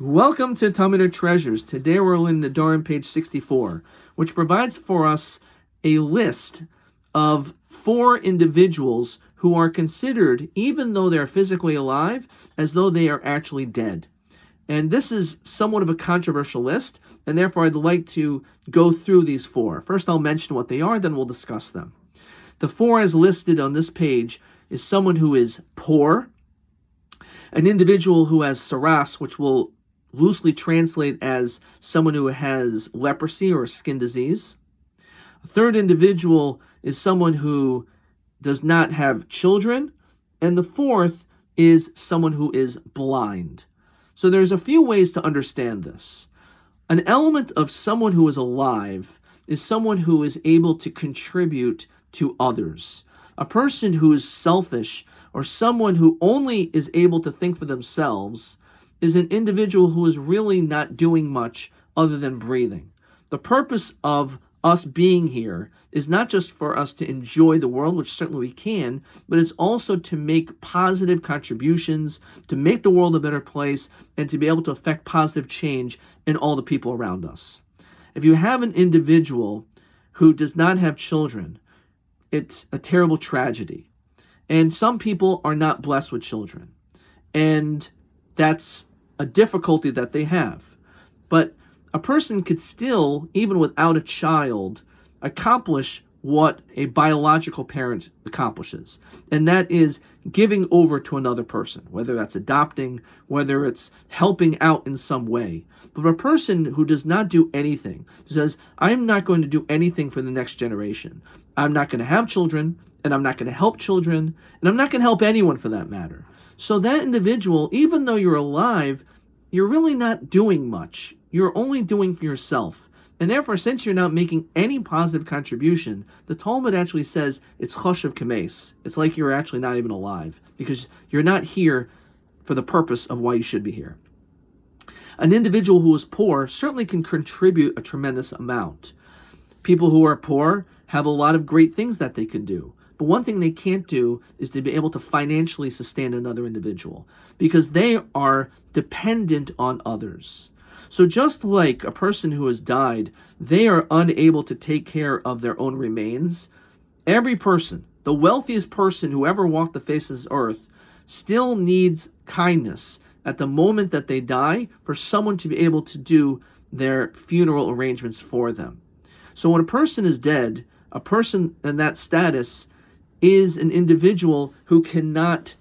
Welcome to Talmudic Treasures. Today we're in Nedarim, page 64, which provides for us a list of 4 individuals who are considered, even though they're physically alive, as though they are actually dead. And this is somewhat of a controversial list, and therefore I'd like to go through these 4. First I'll mention what they are, then we'll discuss them. The 4 as listed on this page is someone who is poor, an individual who has saras, which will loosely translate as someone who has leprosy or skin disease. A third individual is someone who does not have children. And the fourth is someone who is blind. So there's a few ways to understand this. An element of someone who is alive is someone who is able to contribute to others. A person who is selfish or someone who only is able to think for themselves is an individual who is really not doing much other than breathing. The purpose of us being here is not just for us to enjoy the world, which certainly we can, but it's also to make positive contributions, to make the world a better place, and to be able to affect positive change in all the people around us. If you have an individual who does not have children, it's a terrible tragedy. And some people are not blessed with children. And that's a difficulty that they have. But a person could still, even without a child, accomplish what a biological parent accomplishes. And that is giving over to another person, whether that's adopting, whether it's helping out in some way. But a person who does not do anything, who says, I'm not going to do anything for the next generation. I'm not going to have children, and I'm not going to help children, and I'm not going to help anyone for that matter. So that individual, even though you're alive, you're really not doing much. You're only doing for yourself. And therefore, since you're not making any positive contribution, the Talmud actually says it's choshev kames. It's like you're actually not even alive, because you're not here for the purpose of why you should be here. An individual who is poor certainly can contribute a tremendous amount. People who are poor have a lot of great things that they can do. But one thing they can't do is to be able to financially sustain another individual, because they are dependent on others. So just like a person who has died, they are unable to take care of their own remains. Every person, the wealthiest person who ever walked the face of this earth, still needs kindness at the moment that they die for someone to be able to do their funeral arrangements for them. So when a person is dead, a person in that status is an individual who cannot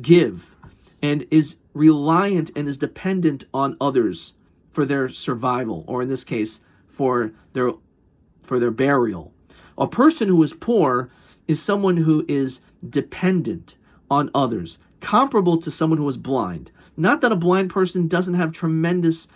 give and is reliant and is dependent on others for their survival, or in this case, for their burial. A person who is poor is someone who is dependent on others, comparable to someone who is blind. Not that a blind person doesn't have tremendous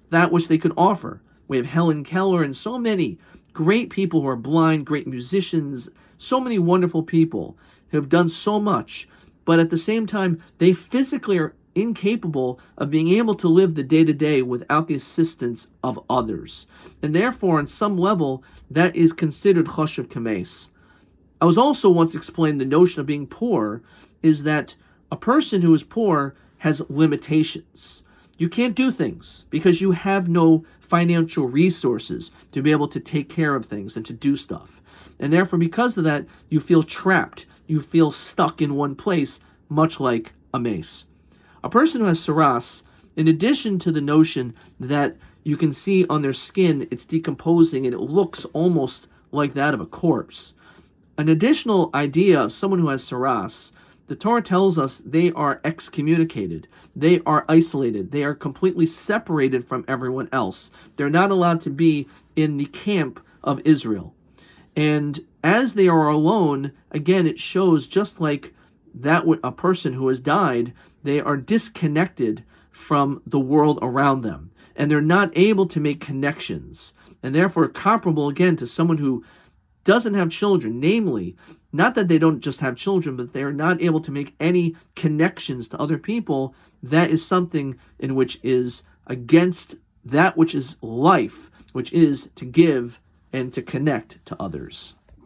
that which they could offer. We have Helen Keller and so many great people who are blind, great musicians, so many wonderful people who have done so much, but at the same time, they physically are incapable of being able to live the day-to-day without the assistance of others. And therefore, on some level, that is considered choshev kames. I was also once explained the notion of being poor is that a person who is poor has limitations. You can't do things because you have no financial resources to be able to take care of things and to do stuff. And therefore, because of that, you feel trapped. You feel stuck in one place, much like a mace. A person who has saras, in addition to the notion that you can see on their skin it's decomposing and it looks almost like that of a corpse, an additional idea of someone who has saras, the Torah tells us they are excommunicated. They are isolated. They are completely separated from everyone else. They're not allowed to be in the camp of Israel. And as they are alone, again, it shows just like that a person who has died, they are disconnected from the world around them. And they're not able to make connections. And therefore comparable, again, to someone who doesn't have children, namely, not that they don't just have children, but they are not able to make any connections to other people. That is something in which is against that which is life, which is to give and to connect to others.